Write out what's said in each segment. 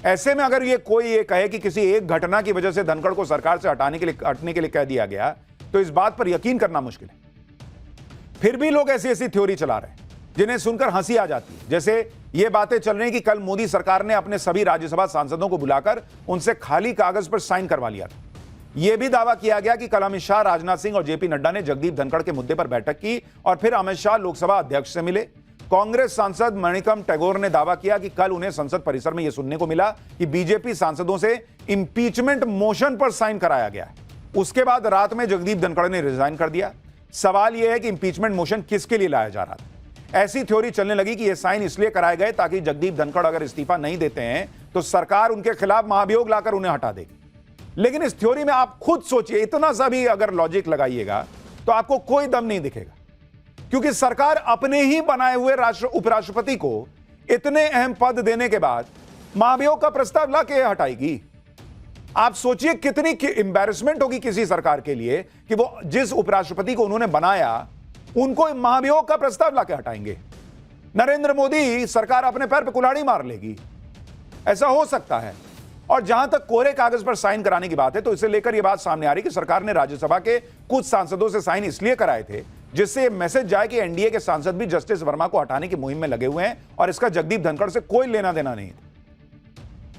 ऐसे में अगर ये कोई ये कहे कि किसी एक घटना की वजह से धनखड़ को सरकार से हटने के लिए कह दिया गया, तो इस बात पर यकीन करना मुश्किल है। फिर भी लोग ऐसी ऐसी थ्योरी चला रहे हैं जिन्हें सुनकर हंसी आ जाती है। जैसे ये बातें चल रही कि कल मोदी सरकार ने अपने सभी राज्यसभा सांसदों को बुलाकर उनसे खाली कागज पर साइन करवा लिया था। यह भी दावा किया गया कि कल अमित शाह, राजनाथ सिंह और जेपी नड्डा ने जगदीप धनखड़ के मुद्दे पर बैठक की और फिर अमित शाह लोकसभा अध्यक्ष से मिले। कांग्रेस सांसद मणिकम टैगोर ने दावा किया कि कल उन्हें संसद परिसर में यह सुनने को मिला कि बीजेपी सांसदों से इंपीचमेंट मोशन पर साइन कराया गया है। उसके बाद रात में जगदीप धनखड़ ने रिजाइन कर दिया। सवाल यह है कि इंपीचमेंट मोशन किसके लिए लाया जा रहा था। ऐसी थ्योरी चलने लगी कि यह साइन इसलिए कराए गए ताकि जगदीप धनखड़ अगर इस्तीफा नहीं देते हैं तो सरकार उनके खिलाफ महाभियोग लाकर उन्हें हटा देगी। लेकिन इस थ्योरी में आप खुद सोचिए, इतना सा भी अगर लॉजिक लगाइएगा तो आपको कोई दम नहीं दिखेगा, क्योंकि सरकार अपने ही बनाए हुए उपराष्ट्रपति को इतने अहम पद देने के बाद महाभियोग का प्रस्ताव लाके हटाएगी। आप सोचिए कितनी एम्बैरेसमेंट होगी किसी सरकार के लिए कि वो जिस उपराष्ट्रपति को उन्होंने बनाया उनको महाभियोग का प्रस्ताव लाके हटाएंगे। नरेंद्र मोदी सरकार अपने पैर पर कुल्हाड़ी मार लेगी, ऐसा हो सकता है। और जहां तक कोरे कागज पर साइन कराने की बात है, तो इसे लेकर यह बात सामने आ रही कि सरकार ने राज्यसभा के कुछ सांसदों से साइन इसलिए कराए थे जिससे यह मैसेज जाए कि एनडीए के सांसद भी जस्टिस वर्मा को हटाने की मुहिम में लगे हुए हैं और इसका जगदीप धनखड़ से कोई लेना देना नहीं है।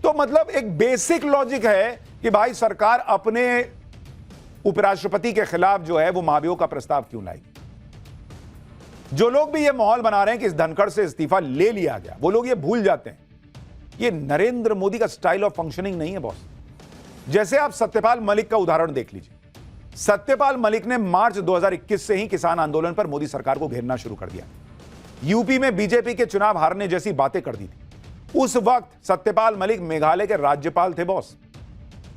तो मतलब एक बेसिक लॉजिक है कि भाई सरकार अपने उपराष्ट्रपति के खिलाफ जो है वो महाभियोग का प्रस्ताव क्यों लाएगी। जो लोग भी ये माहौल बना रहे हैं कि इस धनखड़ से इस्तीफा ले लिया गया, वो लोग ये भूल जाते हैं ये नरेंद्र मोदी का स्टाइल ऑफ फंक्शनिंग नहीं है बॉस। जैसे आप सत्यपाल मलिक का उदाहरण देख लीजिए। सत्यपाल मलिक ने मार्च 2021 से ही किसान आंदोलन पर मोदी सरकार को घेरना शुरू कर दिया। यूपी में बीजेपी के चुनाव हारने जैसी बातें कर दी थी। उस वक्त सत्यपाल मलिक मेघालय के राज्यपाल थे बॉस।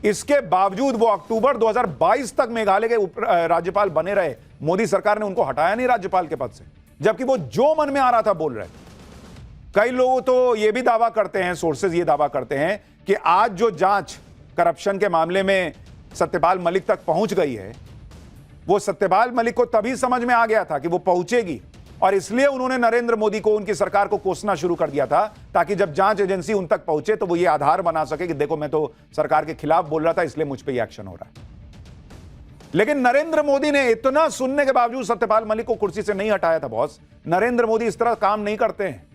इसके बावजूद वो अक्टूबर 2022 तक मेघालय के राज्यपाल बने रहे। मोदी सरकार ने उनको हटाया नहीं राज्यपाल के पद से, जबकि वो जो मन में आ रहा था बोल रहे थे। कई लोग तो ये भी दावा करते हैं, सोर्सेज ये दावा करते हैं कि आज जो जांच करप्शन के मामले में सत्यपाल मलिक तक पहुंच गई है, वो सत्यपाल मलिक को तभी समझ में आ गया था कि वो पहुंचेगी, और इसलिए उन्होंने नरेंद्र मोदी को, उनकी सरकार को कोसना शुरू कर दिया था, ताकि जब जांच एजेंसी उन तक पहुंचे तो वो ये आधार बना सके कि देखो मैं तो सरकार के खिलाफ बोल रहा था, इसलिए मुझ पर यह एक्शन हो रहा है। लेकिन नरेंद्र मोदी ने इतना सुनने के बावजूद सत्यपाल मलिक को कुर्सी से नहीं हटाया था बॉस। नरेंद्र मोदी इस तरह काम नहीं करते हैं।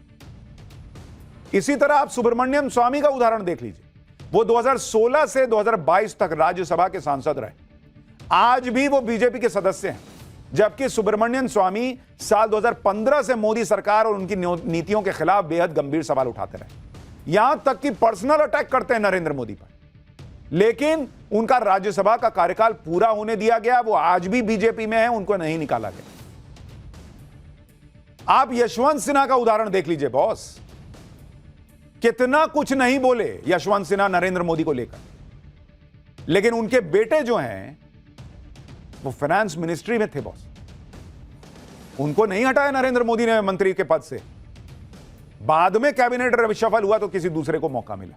इसी तरह आप सुब्रमण्यम स्वामी का उदाहरण देख लीजिए। वो 2016 से 2022 तक राज्यसभा के सांसद रहे। आज भी वो बीजेपी के सदस्य हैं, जबकि सुब्रमण्यम स्वामी साल 2015 से मोदी सरकार और उनकी नीतियों के खिलाफ बेहद गंभीर सवाल उठाते रहे। यहां तक कि पर्सनल अटैक करते हैं नरेंद्र मोदी पर। लेकिन उनका राज्यसभा का कार्यकाल पूरा होने दिया गया। वो आज भी बीजेपी में है, उनको नहीं निकाला गया। आप यशवंत सिन्हा का उदाहरण देख लीजिए बॉस। कितना कुछ नहीं बोले यशवंत सिन्हा नरेंद्र मोदी को लेकर, लेकिन उनके बेटे जो हैं वो फाइनेंस मिनिस्ट्री में थे बॉस। उनको नहीं हटाया नरेंद्र मोदी ने मंत्री के पद से। बाद में कैबिनेट रिशफल हुआ तो किसी दूसरे को मौका मिला।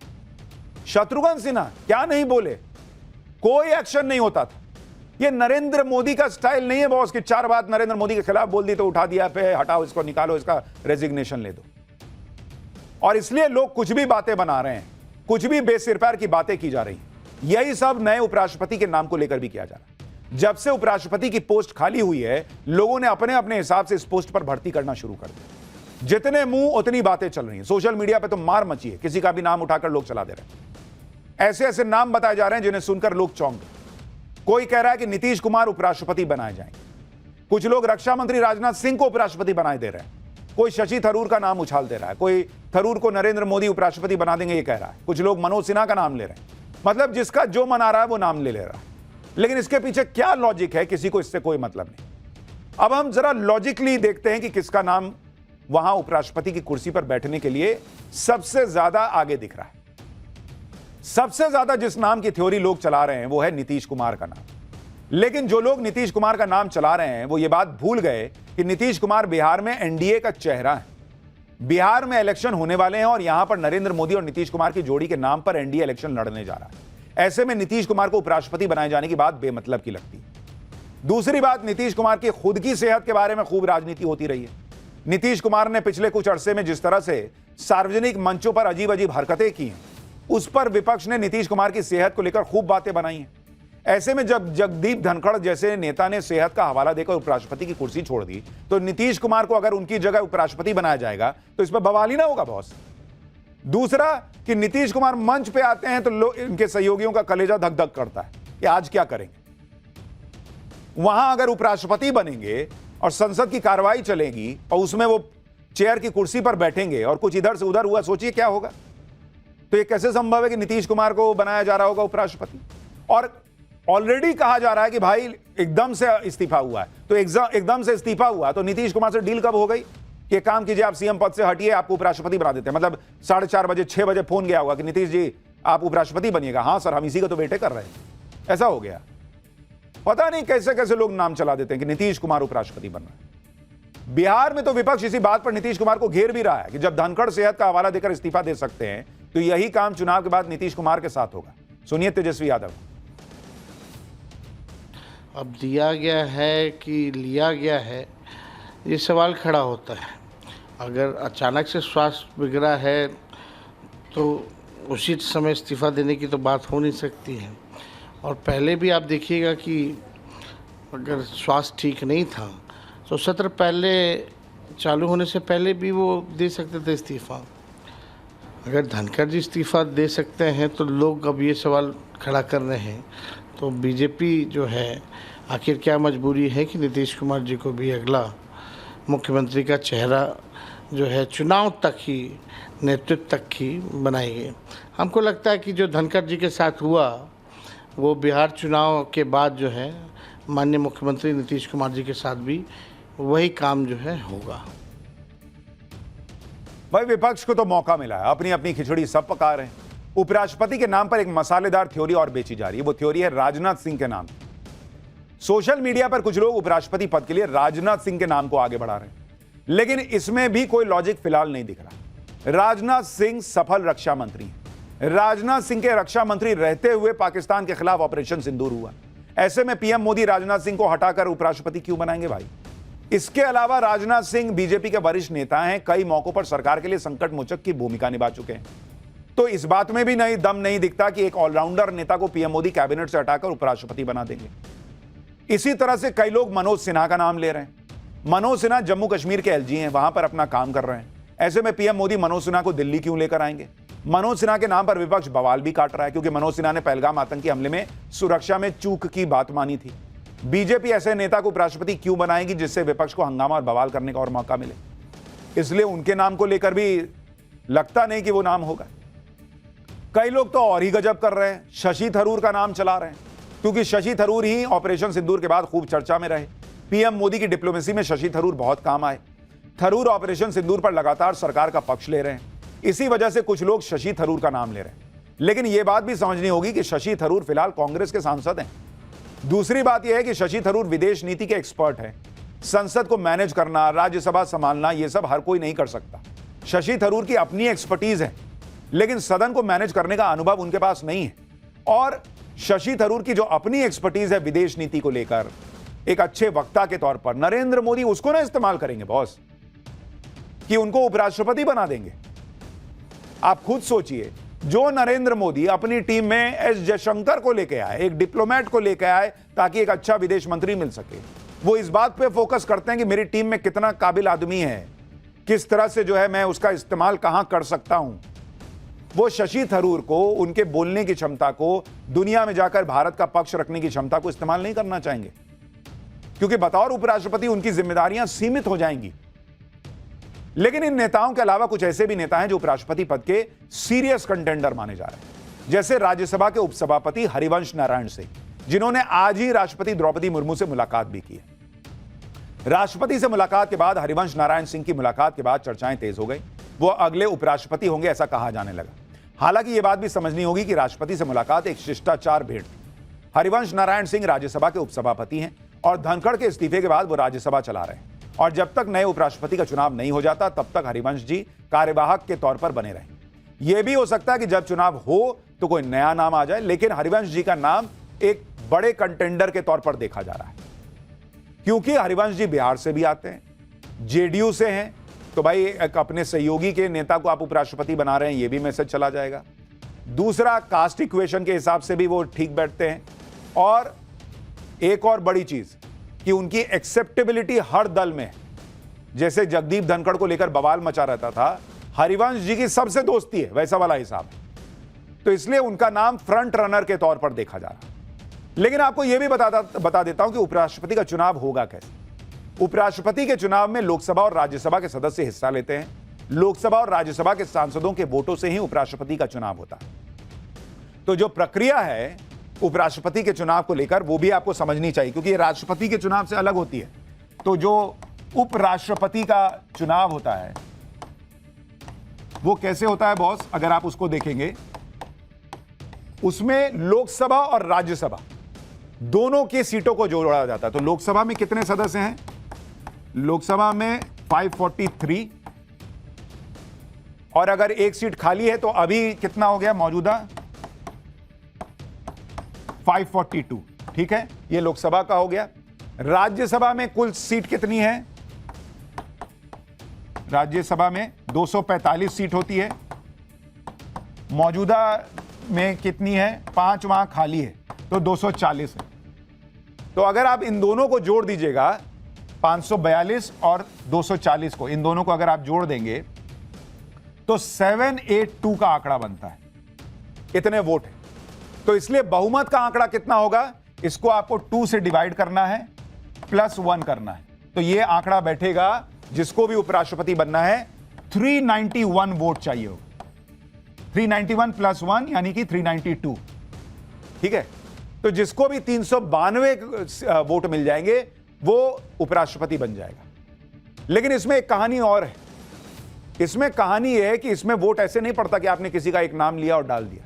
शत्रुघ्न सिन्हा क्या नहीं बोले, कोई एक्शन नहीं होता था। यह नरेंद्र मोदी का स्टाइल नहीं है बॉस कि चार बात नरेंद्र मोदी के खिलाफ बोल दी तो उठा दिया, पे हटाओ इसको, निकालो इसका, रेजिग्नेशन ले दो। और इसलिए लोग कुछ भी बातें बना रहे हैं, कुछ भी बेसिर पैर की बातें की जा रही हैं। यही सब नए उपराष्ट्रपति के नाम को लेकर भी किया जा रहा है। जब से उपराष्ट्रपति की पोस्ट खाली हुई है, लोगों ने अपने अपने हिसाब से इस पोस्ट पर भर्ती करना शुरू कर दिया। जितने मुंह उतनी बातें चल रही हैं। सोशल मीडिया पे तो मार मची है, किसी का भी नाम उठाकर लोग चला दे रहे हैं। ऐसे ऐसे नाम बताए जा रहे हैं जिन्हें सुनकर लोग चौंक गए। कोई कह रहा है कि नीतीश कुमार उपराष्ट्रपति बनाए जाएंगे। कुछ लोग रक्षा मंत्री राजनाथ सिंह को उपराष्ट्रपति बनाए दे रहे हैं। कोई शशि थरूर का नाम उछाल दे रहा है। कोई थरूर को नरेंद्र मोदी उपराष्ट्रपति बना देंगे ये कह रहा है। कुछ लोग मनोज सिन्हा का नाम ले रहे हैं। मतलब जिसका जो मन आ रहा है वो नाम ले रहा है। लेकिन इसके पीछे क्या लॉजिक है, किसी को इससे कोई मतलब नहीं। अब हम जरा लॉजिकली देखते हैं कि किसका नाम वहां उपराष्ट्रपति की कुर्सी पर बैठने के लिए सबसे ज्यादा आगे दिख रहा है। सबसे ज्यादा जिस नाम की थ्योरी लोग चला रहे हैं वो है नीतीश कुमार का नाम। लेकिन जो लोग नीतीश कुमार का नाम चला रहे हैं वो ये बात भूल गए कि नीतीश कुमार बिहार में एनडीए का चेहरा है। बिहार में इलेक्शन होने वाले हैं और यहां पर नरेंद्र मोदी और नीतीश कुमार की जोड़ी के नाम पर एनडीए इलेक्शन लड़ने जा रहा है। ऐसे में नीतीश कुमार को उपराष्ट्रपति बनाए जाने की बात बेमतलब की लगती है। दूसरी बात, नीतीश कुमार की खुद की सेहत के बारे में खूब राजनीति होती रही है। नीतीश कुमार ने पिछले कुछ अरसे में जिस तरह से सार्वजनिक मंचों पर अजीब अजीब हरकतें की हैं, उस पर विपक्ष ने नीतीश कुमार की सेहत को लेकर खूब बातें बनाई हैं। ऐसे में जब जगदीप धनखड़ जैसे नेता ने सेहत का हवाला देकर उपराष्ट्रपति की कुर्सी छोड़ दी, तो नीतीश कुमार को अगर उनकी जगह उपराष्ट्रपति बनाया जाएगा तो इस पर बवाल ही ना होगा बॉस। दूसरा कि नीतीश कुमार मंच पे आते हैं तो इनके सहयोगियों का कलेजा धक धक करता है कि आज क्या करेंगे। वहां अगर उपराष्ट्रपति बनेंगे और संसद की कार्रवाई चलेगी और उसमें वो चेयर की कुर्सी पर बैठेंगे और कुछ इधर से उधर हुआ, सोचिए क्या होगा। तो ये कैसे संभव है कि नीतीश कुमार को बनाया जा रहा होगा उपराष्ट्रपति। और ऑलरेडी कहा जा रहा है कि भाई एकदम से इस्तीफा हुआ है, तो एकदम से इस्तीफा हुआ तो नीतीश कुमार से डील कब हो गई कि काम कीजिए, आप सीएम पद से हटिए, आपको उपराष्ट्रपति बना देते हैं। मतलब 4:30 बजे 6 बजे फोन गया होगा कि नीतीश जी आप उपराष्ट्रपति बनिएगा। हाँ सर, हम इसी का तो वेटे कर रहे हैं। ऐसा हो गया। पता नहीं कैसे कैसे लोग नाम चला देते हैं कि नीतीश कुमार उपराष्ट्रपति बन रहे हैं। बिहार में तो विपक्ष इसी बात पर नीतीश कुमार को घेर भी रहा है कि जब धनखड़ सेहत का हवाला देकर इस्तीफा दे सकते हैं तो यही काम चुनाव के बाद नीतीश कुमार के साथ होगा। सुनिए तेजस्वी यादव। अब दिया गया है कि लिया गया है, ये सवाल खड़ा होता है। अगर अचानक से स्वास्थ्य बिगड़ा है तो उसी समय इस्तीफा देने की तो बात हो नहीं सकती है। और पहले भी आप देखिएगा कि अगर स्वास्थ्य ठीक नहीं था तो सत्र पहले चालू होने से पहले भी वो दे सकते थे इस्तीफा। अगर धनखड़ जी इस्तीफा दे सकते हैं तो लोग अब ये सवाल खड़ा कर रहे हैं, तो बीजेपी जो है आखिर क्या मजबूरी है कि नीतीश कुमार जी को भी अगला मुख्यमंत्री का चेहरा जो है चुनाव तक ही, नेतृत्व तक ही बनाएंगे। हमको लगता है कि जो धनखड़ जी के साथ हुआ वो बिहार चुनाव के बाद जो है माननीय मुख्यमंत्री नीतीश कुमार जी के साथ भी वही काम जो है होगा। भाई विपक्ष को तो मौका मिला है, अपनी अपनी खिचड़ी सब पका रहे हैं। उपराष्ट्रपति के नाम पर एक मसालेदार थ्योरी और बेची जा रही है। वो थ्योरी है राजनाथ सिंह के नाम। सोशल मीडिया पर कुछ लोग उपराष्ट्रपति पद के लिए राजनाथ सिंह के नाम को आगे बढ़ा रहे हैं, लेकिन इसमें भी कोई लॉजिक फिलहाल नहीं दिख रहा। राजनाथ सिंह सफल रक्षा मंत्री हैं। राजनाथ सिंह के रक्षा मंत्री रहते हुए पाकिस्तान के खिलाफ ऑपरेशन सिंदूर हुआ। ऐसे में पीएम मोदी राजनाथ सिंह को हटाकर उपराष्ट्रपति क्यों बनाएंगे भाई। इसके अलावा राजनाथ सिंह बीजेपी के वरिष्ठ नेता हैं, कई मौकों पर सरकार के लिए संकट मोचक की भूमिका निभा चुके हैं। तो इस बात में भी दम नहीं दिखता कि एक ऑलराउंडर नेता को पीएम मोदी कैबिनेट से हटाकर उपराष्ट्रपति बना देंगे। इसी तरह से कई लोग मनोज सिन्हा का नाम ले रहे हैं। मनोज सिन्हा जम्मू कश्मीर के एलजी हैं, वहां पर अपना काम कर रहे हैं। ऐसे में पीएम मोदी मनोज सिन्हा को दिल्ली क्यों लेकर आएंगे। मनोज सिन्हा के नाम पर विपक्ष बवाल भी काट रहा है, क्योंकि मनोज सिन्हा ने पहलगाम आतंकी हमले में सुरक्षा में चूक की बात मानी थी। बीजेपी ऐसे नेता को उपराष्ट्रपति क्यों बनाएगी जिससे विपक्ष को हंगामा और बवाल करने का और मौका मिले। इसलिए उनके नाम को लेकर भी लगता नहीं कि वो नाम होगा। कई लोग तो और ही गजब कर रहे हैं, शशि थरूर का नाम चला रहे हैं, क्योंकि शशि थरूर ही ऑपरेशन सिंदूर के बाद खूब चर्चा में रहे। पीएम मोदी की डिप्लोमेसी में शशि थरूर बहुत काम आए। थरूर ऑपरेशन सिंदूर पर लगातार सरकार का पक्ष ले रहे हैं, इसी वजह से कुछ लोग शशि थरूर का नाम ले रहे हैं। लेकिन यह बात भी समझनी होगी कि शशि थरूर फिलहाल कांग्रेस के सांसद हैं। दूसरी बात यह है कि शशि थरूर विदेश नीति के एक्सपर्ट हैं। संसद को मैनेज करना, राज्यसभा संभालना, यह सब हर कोई नहीं कर सकता। शशि थरूर की अपनी एक्सपर्टीज है, लेकिन सदन को मैनेज करने का अनुभव उनके पास नहीं है। और शशि थरूर की जो अपनी एक्सपर्टीज है विदेश नीति को लेकर, एक अच्छे वक्ता के तौर पर नरेंद्र मोदी उसको ना इस्तेमाल करेंगे बॉस, कि उनको उपराष्ट्रपति बना देंगे। आप खुद सोचिए, जो नरेंद्र मोदी अपनी टीम में एस जयशंकर को लेकर आए, एक डिप्लोमेट को लेकर आए ताकि एक अच्छा विदेश मंत्री मिल सके, वो इस बात पे फोकस करते हैं कि मेरी टीम में कितना काबिल आदमी है, किस तरह से जो है मैं उसका इस्तेमाल कहां कर सकता हूं। वो शशि थरूर को, उनके बोलने की क्षमता को, दुनिया में जाकर भारत का पक्ष रखने की क्षमता को इस्तेमाल नहीं करना चाहेंगे, क्योंकि बतौर उपराष्ट्रपति उनकी जिम्मेदारियां सीमित हो जाएंगी। लेकिन इन नेताओं के अलावा कुछ ऐसे भी नेता हैं जो उपराष्ट्रपति पद के सीरियस कंटेंडर माने जा रहे हैं, जैसे राज्यसभा के उपसभापति हरिवंश नारायण सिंह, जिन्होंने आज ही राष्ट्रपति द्रौपदी मुर्मू से मुलाकात भी की है। राष्ट्रपति से मुलाकात के बाद हरिवंश नारायण सिंह की मुलाकात के बाद चर्चाएं तेज हो गई। वो अगले उपराष्ट्रपति होंगे ऐसा कहा जाने लगा। हालांकि यह बात भी समझनी होगी कि राष्ट्रपति से मुलाकात एक शिष्टाचार भेंट थी। हरिवंश नारायण सिंह राज्यसभा के उपसभापति हैं और धनखड़ के इस्तीफे के बाद वो राज्यसभा चला रहे हैं, और जब तक नए उपराष्ट्रपति का चुनाव नहीं हो जाता तब तक हरिवंश जी कार्यवाहक के तौर पर बने रहें। यह भी हो सकता है कि जब चुनाव हो तो कोई नया नाम आ जाए, लेकिन हरिवंश जी का नाम एक बड़े कंटेंडर के तौर पर देखा जा रहा है, क्योंकि हरिवंश जी बिहार से भी आते हैं, जेडीयू से हैं। तो भाई एक अपने सहयोगी के नेता को आप उपराष्ट्रपति बना रहे हैं, यह भी मैसेज चला जाएगा। दूसरा, कास्ट इक्वेशन के हिसाब से भी वो ठीक बैठते हैं, और एक और बड़ी चीज कि उनकी एक्सेप्टेबिलिटी हर दल में, जैसे जगदीप धनखड़ को लेकर बवाल मचा रहता था, हरिवंश जी की सबसे दोस्ती है, वैसा वाला हिसाब है। तो इसलिए उनका नाम फ्रंट रनर के तौर पर देखा जा रहा है। लेकिन आपको यह भी बता देता हूं कि उपराष्ट्रपति का चुनाव होगा कैसे। उपराष्ट्रपति के चुनाव में लोकसभा और राज्यसभा के सदस्य हिस्सा लेते हैं। लोकसभा और राज्यसभा के सांसदों के वोटों से ही उपराष्ट्रपति का चुनाव होता है। तो जो प्रक्रिया है उपराष्ट्रपति के चुनाव को लेकर, वो भी आपको समझनी चाहिए, क्योंकि ये राष्ट्रपति के चुनाव से अलग होती है। तो जो उपराष्ट्रपति का चुनाव होता है वो कैसे होता है बॉस, अगर आप उसको देखेंगे, उसमें लोकसभा और राज्यसभा दोनों की सीटों को जोड़ा जाता है। तो लोकसभा में कितने सदस्य हैं? लोकसभा में 543, और अगर एक सीट खाली है तो अभी कितना हो गया मौजूदा? 542। ठीक है, ये लोकसभा का हो गया। राज्यसभा में कुल सीट कितनी है? राज्यसभा में 245 सीट होती है। मौजूदा में कितनी है? 5 वहां खाली है, तो 240 है। तो अगर आप इन दोनों को जोड़ दीजिएगा, 542 और 240 को, इन दोनों को अगर आप जोड़ देंगे तो 782 का आंकड़ा बनता है। इतने वोट है। तो इसलिए बहुमत का आंकड़ा कितना होगा, इसको आपको 2 से डिवाइड करना है, +1 करना है। तो यह आंकड़ा बैठेगा, जिसको भी उपराष्ट्रपति बनना है 391 वोट चाहिए होगा। 391 + 1 यानी कि 392। ठीक है, तो जिसको भी 392 वोट मिल जाएंगे वो उपराष्ट्रपति बन जाएगा। लेकिन इसमें एक कहानी और है। इसमें कहानी है कि इसमें वोट ऐसे नहीं पड़ता कि आपने किसी का एक नाम लिया और डाल दिया।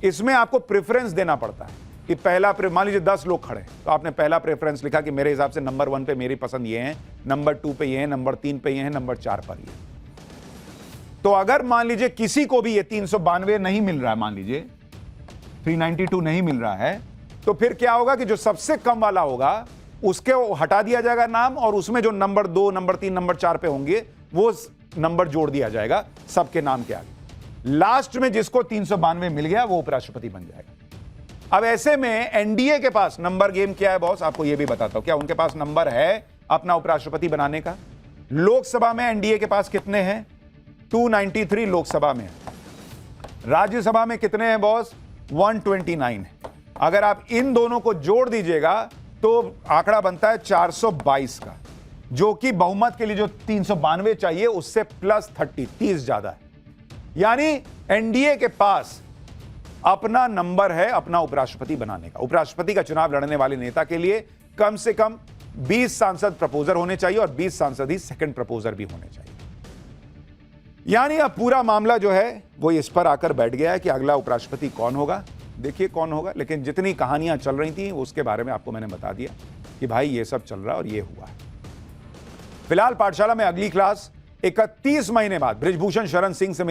इसमें आपको प्रेफरेंस देना पड़ता है कि पहला, मान लीजिए 10 लोग खड़े, तो आपने पहला प्रेफरेंस लिखा कि मेरे हिसाब से नंबर 1 पे मेरी पसंद ये है, नंबर 2 पे ये है, नंबर 3 पे ये है, नंबर 4 पर ये। तो अगर मान लीजिए किसी को भी ये 392 नहीं मिल रहा है, मान लीजिए 392 नहीं मिल रहा है, तो फिर क्या होगा कि जो सबसे कम वाला होगा उसके हटा दिया जाएगा नाम, और उसमें जो नंबर 2, नंबर 3, नंबर 4 पे होंगे वो नंबर जोड़ दिया जाएगा सबके नाम के आगे। लास्ट में जिसको 392 मिल गया वो उपराष्ट्रपति बन जाएगा। अब ऐसे में एनडीए के पास नंबर गेम क्या है बॉस, आपको यह भी बताता हूं। क्या उनके पास नंबर है अपना उपराष्ट्रपति बनाने का? लोकसभा में एनडीए के पास कितने हैं? 293 लोकसभा में। राज्यसभा में कितने हैं बॉस? 129 है। अगर आप इन दोनों को जोड़ दीजिएगा तो आंकड़ा बनता है 422 का, जो कि बहुमत के लिए जो 392 चाहिए उससे +30, 30 ज्यादा है। यानी एनडीए के पास अपना नंबर है अपना उपराष्ट्रपति बनाने का। उपराष्ट्रपति का चुनाव लड़ने वाले नेता के लिए कम से कम 20 सांसद प्रपोजर होने चाहिए, और 20 सांसद ही सेकंड प्रपोजर भी होने चाहिए। यानी अब पूरा मामला जो है वो इस पर आकर बैठ गया है कि अगला उपराष्ट्रपति कौन होगा। देखिए कौन होगा, लेकिन जितनी कहानियां चल रही थी उसके बारे में आपको मैंने बता दिया कि भाई ये सब चल रहा है और ये हुआ है। फिलहाल पाठशाला में अगली क्लास 31 महीने बाद बृजभूषण शरण सिंह से